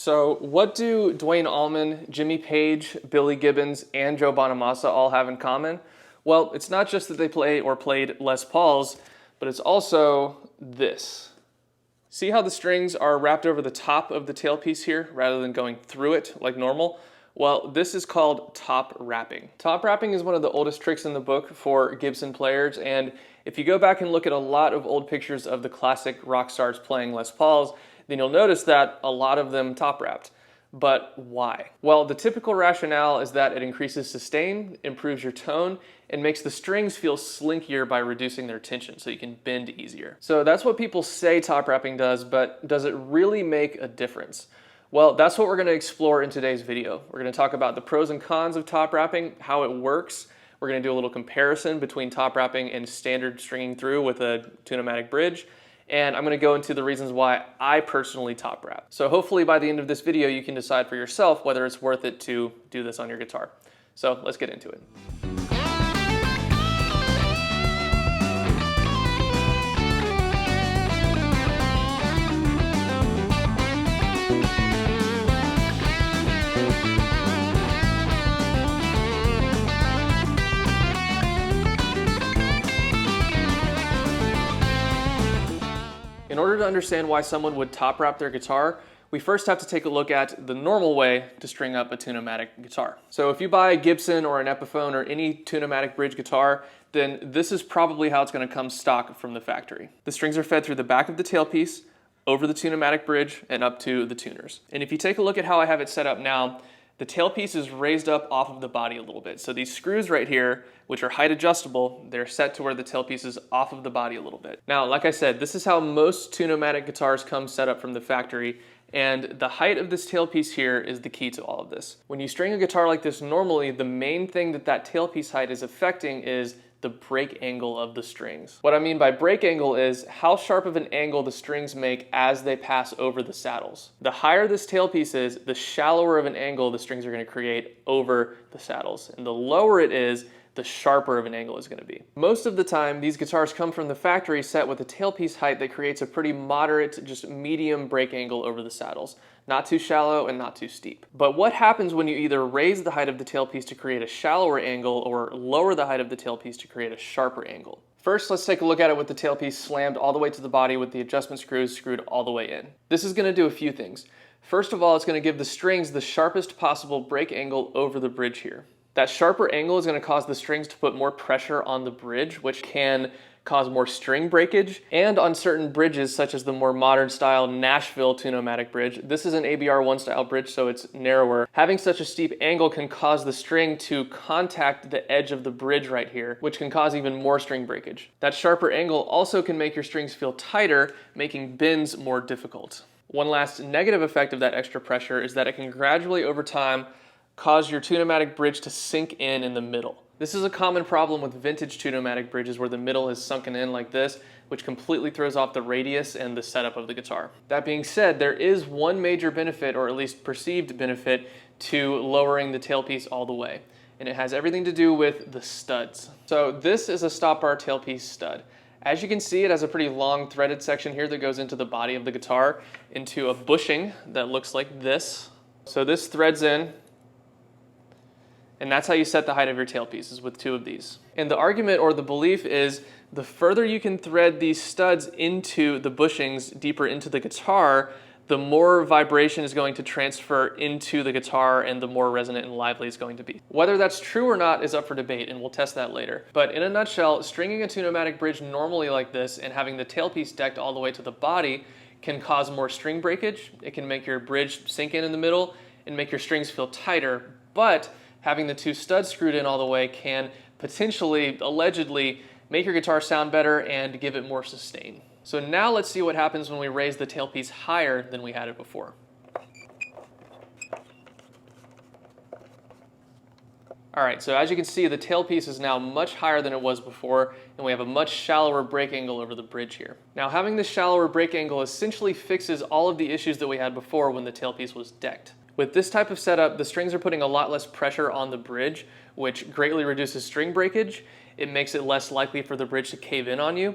So what do Dwayne Allman, Jimmy Page, Billy Gibbons, and Joe Bonamassa all have in common? Well, it's not just that they play or played Les Pauls, but it's also this. See how the strings are wrapped over the top of the tailpiece here rather than going through it like normal? Well, this is called top wrapping. Top wrapping is one of the oldest tricks in the book for Gibson players, and if you go back and look at a lot of old pictures of the classic rock stars playing Les Pauls, then you'll notice that a lot of them top wrapped. But why? Well, the typical rationale is that it increases sustain, improves your tone, and makes the strings feel slinkier by reducing their tension so you can bend easier. So that's what people say top wrapping does, but does it really make a difference? Well, that's what we're going to explore in today's video. We're going to talk about the pros and cons of top wrapping, how it works. We're going to do a little comparison between top wrapping and standard stringing through with a tune-o-matic bridge. And I'm going to go into the reasons why I personally top wrap. So hopefully by the end of this video, you can decide for yourself whether it's worth it to do this on your guitar. So let's get into it. In order to understand why someone would top wrap their guitar, we first have to take a look at the normal way to string up a tune-o-matic guitar. So if you buy a Gibson or an Epiphone or any tune-o-matic bridge guitar, then this is probably how it's going to come stock from the factory. The strings are fed through the back of the tailpiece, over the tune-o-matic bridge, and up to the tuners. And if you take a look at how I have it set up now, the tailpiece is raised up off of the body a little bit. So these screws right here, which are height adjustable, they're set to where the tailpiece is off of the body a little bit. Now, like I said, this is how most tune-o-matic guitars come set up from the factory, and the height of this tailpiece here is the key to all of this. When you string a guitar like this normally, the main thing that tailpiece height is affecting is the break angle of the strings. What I mean by break angle is how sharp of an angle the strings make as they pass over the saddles. The higher this tailpiece is, the shallower of an angle the strings are going to create over the saddles. And the lower it is, the sharper of an angle is going to be. Most of the time, these guitars come from the factory set with a tailpiece height that creates a pretty moderate, just medium break angle over the saddles. Not too shallow and not too steep. But what happens when you either raise the height of the tailpiece to create a shallower angle or lower the height of the tailpiece to create a sharper angle? First, let's take a look at it with the tailpiece slammed all the way to the body with the adjustment screws screwed all the way in. This is going to do a few things. First of all, it's going to give the strings the sharpest possible break angle over the bridge here. That sharper angle is going to cause the strings to put more pressure on the bridge, which can cause more string breakage. And on certain bridges, such as the more modern style Nashville tune-o-matic bridge, this is an ABR1 style bridge, so it's narrower. Having such a steep angle can cause the string to contact the edge of the bridge right here, which can cause even more string breakage. That sharper angle also can make your strings feel tighter, making bends more difficult. One last negative effect of that extra pressure is that it can gradually, over time, cause your tune-o-matic bridge to sink in the middle. This is a common problem with vintage tune-o-matic bridges where the middle is sunken in like this, which completely throws off the radius and the setup of the guitar. That being said, there is one major benefit, or at least perceived benefit, to lowering the tailpiece all the way, and it has everything to do with the studs. So this is a stop bar tailpiece stud. As you can see, it has a pretty long threaded section here that goes into the body of the guitar, into a bushing that looks like this. So this threads in, and that's how you set the height of your tailpiece, is with two of these. And the argument or the belief is the further you can thread these studs into the bushings deeper into the guitar, the more vibration is going to transfer into the guitar and the more resonant and lively it's going to be. Whether that's true or not is up for debate, and we'll test that later. But in a nutshell, stringing a tune-o-matic bridge normally like this and having the tailpiece decked all the way to the body can cause more string breakage. It can make your bridge sink in the middle and make your strings feel tighter, but having the two studs screwed in all the way can potentially, allegedly, make your guitar sound better and give it more sustain. So now let's see what happens when we raise the tailpiece higher than we had it before. Alright, so as you can see, the tailpiece is now much higher than it was before, and we have a much shallower break angle over the bridge here. Now, having this shallower break angle essentially fixes all of the issues that we had before when the tailpiece was decked. With this type of setup, the strings are putting a lot less pressure on the bridge, which greatly reduces string breakage. It makes it less likely for the bridge to cave in on you.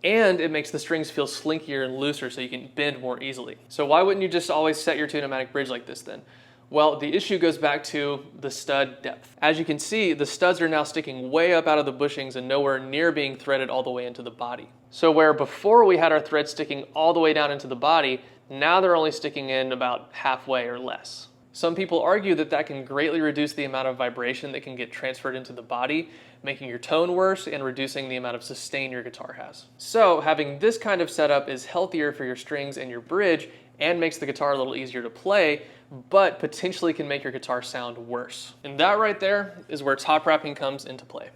and it makes the strings feel slinkier and looser so you can bend more easily. So why wouldn't you just always set your tune-o-matic bridge like this then? Well, the issue goes back to the stud depth. As you can see, the studs are now sticking way up out of the bushings and nowhere near being threaded all the way into the body. So where before we had our threads sticking all the way down into the body, now they're only sticking in about halfway or less. Some people argue that that can greatly reduce the amount of vibration that can get transferred into the body, making your tone worse and reducing the amount of sustain your guitar has. So having this kind of setup is healthier for your strings and your bridge and makes the guitar a little easier to play, but potentially can make your guitar sound worse. And that right there is where top wrapping comes into play.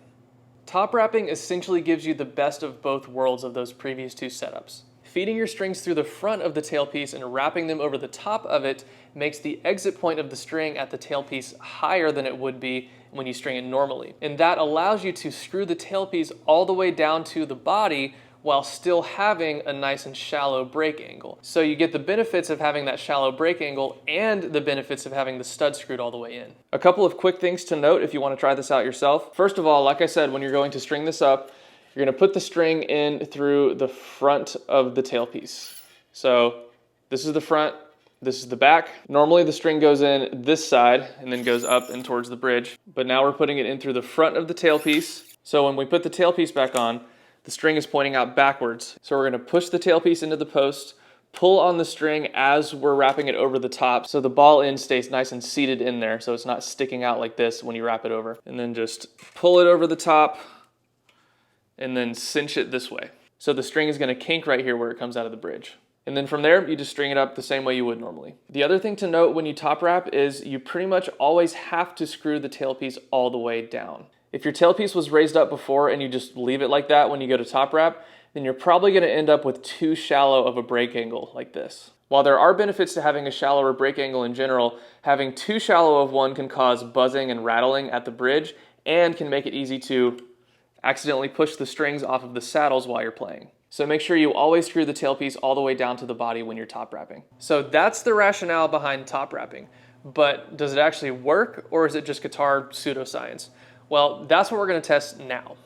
Top wrapping essentially gives you the best of both worlds of those previous two setups. Feeding your strings through the front of the tailpiece and wrapping them over the top of it makes the exit point of the string at the tailpiece higher than it would be when you string it normally. And that allows you to screw the tailpiece all the way down to the body while still having a nice and shallow break angle. So you get the benefits of having that shallow break angle and the benefits of having the stud screwed all the way in. A couple of quick things to note if you want to try this out yourself. First of all, like I said, when you're going to string this up, you're going to put the string in through the front of the tailpiece. So this is the front, this is the back. Normally the string goes in this side and then goes up and towards the bridge, but now we're putting it in through the front of the tailpiece. So when we put the tailpiece back on, the string is pointing out backwards. So we're going to push the tailpiece into the post, pull on the string as we're wrapping it over the top so the ball end stays nice and seated in there so it's not sticking out like this when you wrap it over. And then just pull it over the top and then cinch it this way. So the string is going to kink right here where it comes out of the bridge. And then from there, you just string it up the same way you would normally. The other thing to note when you top wrap is you pretty much always have to screw the tailpiece all the way down. If your tailpiece was raised up before and you just leave it like that when you go to top wrap, then you're probably going to end up with too shallow of a break angle like this. While there are benefits to having a shallower break angle in general, having too shallow of one can cause buzzing and rattling at the bridge and can make it easy to accidentally push the strings off of the saddles while you're playing. So make sure you always screw the tailpiece all the way down to the body when you're top wrapping. So that's the rationale behind top wrapping. But does it actually work, or is it just guitar pseudoscience? Well, that's what we're going to test now.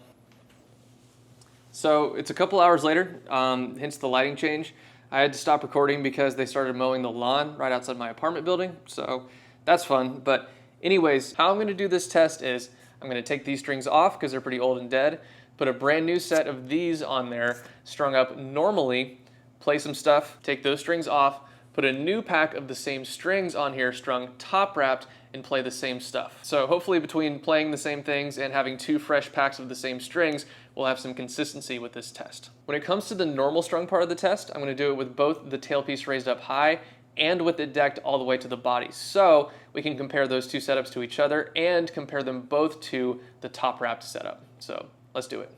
So it's a couple hours later, hence the lighting change. I had to stop recording because they started mowing the lawn right outside my apartment building, so that's fun. But anyways, how I'm going to do this test is I'm going to take these strings off because they're pretty old and dead, put a brand new set of these on there, strung up normally, play some stuff, take those strings off, put a new pack of the same strings on here strung top wrapped, and play the same stuff. So hopefully between playing the same things and having two fresh packs of the same strings, we'll have some consistency with this test. When it comes to the normal strung part of the test, I'm going to do it with both the tailpiece raised up high and with it decked all the way to the body. So we can compare those two setups to each other and compare them both to the top wrapped setup. So let's do it.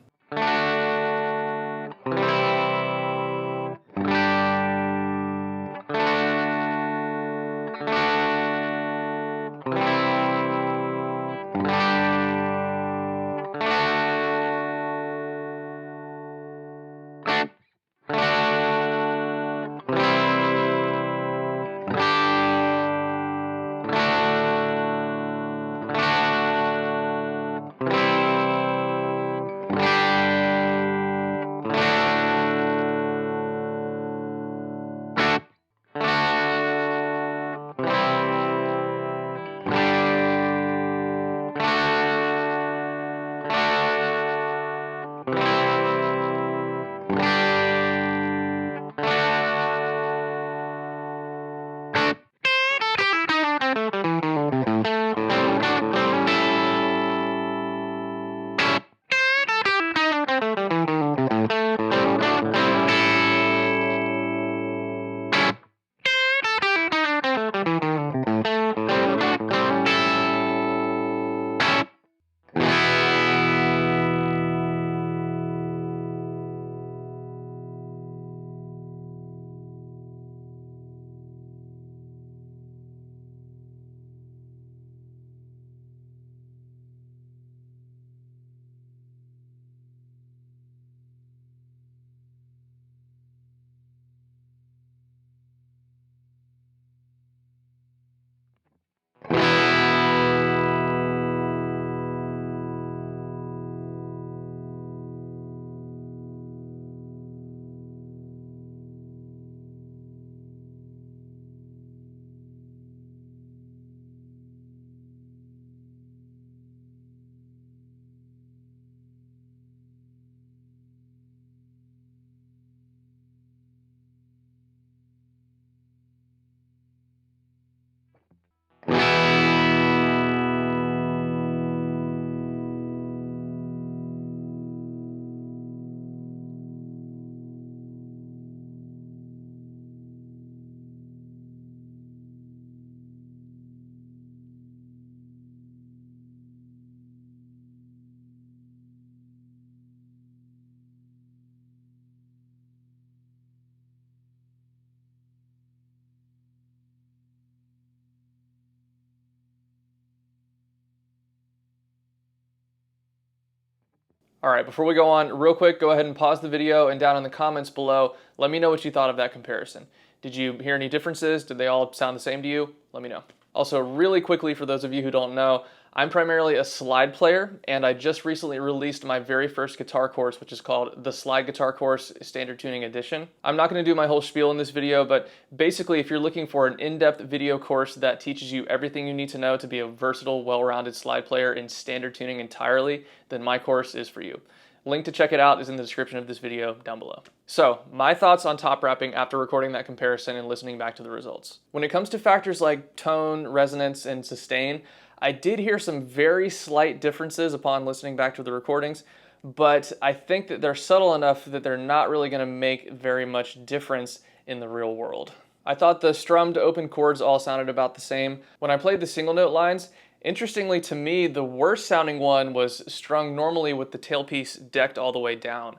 All right, before we go on, real quick, go ahead and pause the video, and down in the comments below, let me know what you thought of that comparison. Did you hear any differences? Did they all sound the same to you? Let me know. Also, really quickly, for those of you who don't know, I'm primarily a slide player, and I just recently released my very first guitar course, which is called the Slide Guitar Course Standard Tuning Edition. I'm not going to do my whole spiel in this video, but basically, if you're looking for an in-depth video course that teaches you everything you need to know to be a versatile, well-rounded slide player in standard tuning entirely, then my course is for you. Link to check it out is in the description of this video down below. So, my thoughts on top wrapping after recording that comparison and listening back to the results. When it comes to factors like tone, resonance, and sustain, I did hear some very slight differences upon listening back to the recordings, but I think that they're subtle enough that they're not really going to make very much difference in the real world. I thought the strummed open chords all sounded about the same. When I played the single note lines, interestingly to me, the worst sounding one was strung normally with the tailpiece decked all the way down.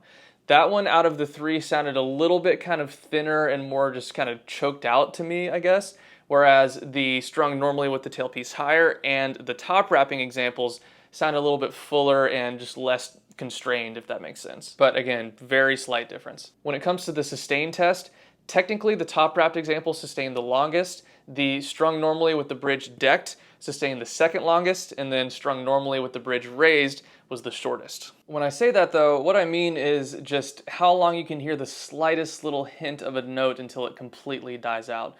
That one out of the three sounded a little bit kind of thinner and more just kind of choked out to me, I guess. Whereas the strung normally with the tailpiece higher and the top wrapping examples sound a little bit fuller and just less constrained, if that makes sense. But again, very slight difference. When it comes to the sustain test, technically the top wrapped example sustained the longest, the strung normally with the bridge decked sustained the second longest, and then strung normally with the bridge raised was the shortest. When I say that though, what I mean is just how long you can hear the slightest little hint of a note until it completely dies out.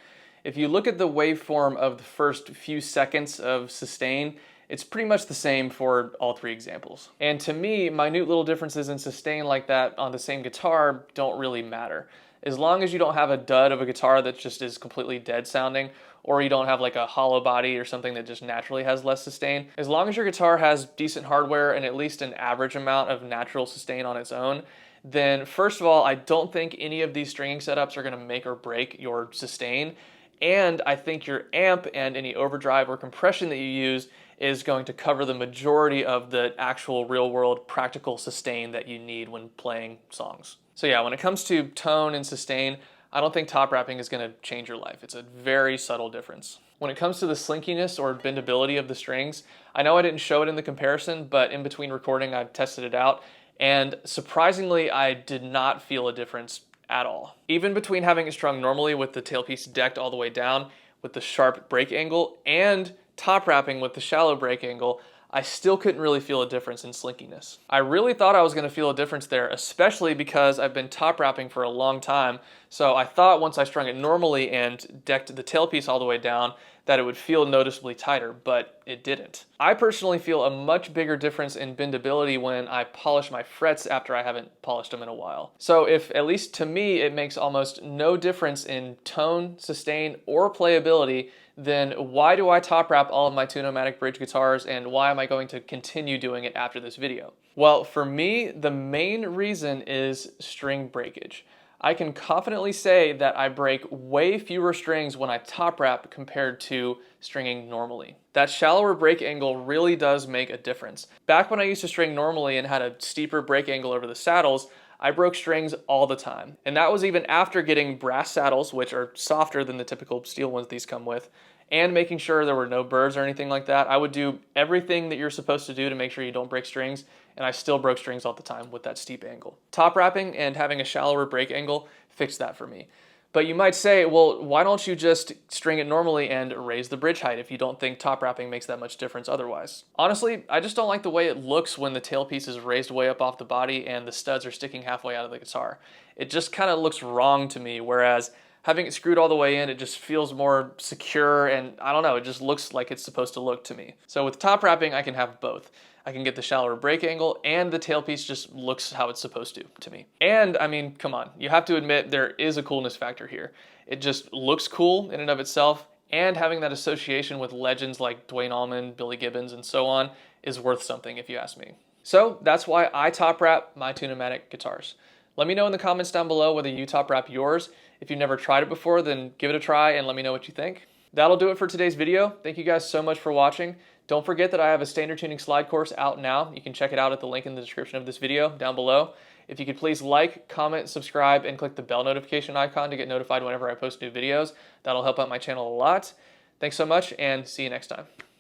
If you look at the waveform of the first few seconds of sustain, it's pretty much the same for all three examples. And to me, minute little differences in sustain like that on the same guitar don't really matter. As long as you don't have a dud of a guitar that just is completely dead sounding, or you don't have like a hollow body or something that just naturally has less sustain, as long as your guitar has decent hardware and at least an average amount of natural sustain on its own, then first of all, I don't think any of these stringing setups are going to make or break your sustain. And I think your amp and any overdrive or compression that you use is going to cover the majority of the actual real-world practical sustain that you need when playing songs. So yeah, when it comes to tone and sustain, I don't think top wrapping is going to change your life. It's a very subtle difference. When it comes to the slinkiness or bendability of the strings, I know I didn't show it in the comparison, but in between recording I tested it out, and surprisingly I did not feel a difference at all. Even between having it strung normally with the tailpiece decked all the way down with the sharp break angle and top wrapping with the shallow break angle, I still couldn't really feel a difference in slinkiness. I really thought I was going to feel a difference there, especially because I've been top wrapping for a long time, so I thought once I strung it normally and decked the tailpiece all the way down that it would feel noticeably tighter, but it didn't. I personally feel a much bigger difference in bendability when I polish my frets after I haven't polished them in a while. So if, at least to me, it makes almost no difference in tone, sustain, or playability, then why do I top wrap all of my Tune-O-Matic bridge guitars, and why am I going to continue doing it after this video? Well, for me, the main reason is string breakage. I can confidently say that I break way fewer strings when I top wrap compared to stringing normally. That shallower break angle really does make a difference. Back when I used to string normally and had a steeper break angle over the saddles, I broke strings all the time. And that was even after getting brass saddles, which are softer than the typical steel ones these come with, and making sure there were no burrs or anything like that. I would do everything that you're supposed to do to make sure you don't break strings, and I still broke strings all the time with that steep angle. Top wrapping and having a shallower break angle fixed that for me. But you might say, well, why don't you just string it normally and raise the bridge height if you don't think top wrapping makes that much difference otherwise? Honestly, I just don't like the way it looks when the tailpiece is raised way up off the body and the studs are sticking halfway out of the guitar. It just kind of looks wrong to me, whereas having it screwed all the way in, it just feels more secure, and I don't know, it just looks like it's supposed to look to me. So with top wrapping, I can have both. I can get the shallower break angle, and the tailpiece just looks how it's supposed to me. And I mean, come on, you have to admit there is a coolness factor here. It just looks cool in and of itself, and having that association with legends like Duane Allman, Billy Gibbons, and so on is worth something if you ask me. So that's why I top wrap my Tune-O-Matic guitars. Let me know in the comments down below whether you top wrap yours. If you've never tried it before, then give it a try and let me know what you think. That'll do it for today's video. Thank you guys so much for watching. Don't forget that I have a standard tuning slide course out now. You can check it out at the link in the description of this video down below. If you could please like, comment, subscribe, and click the bell notification icon to get notified whenever I post new videos. That'll help out my channel a lot. Thanks so much, and see you next time.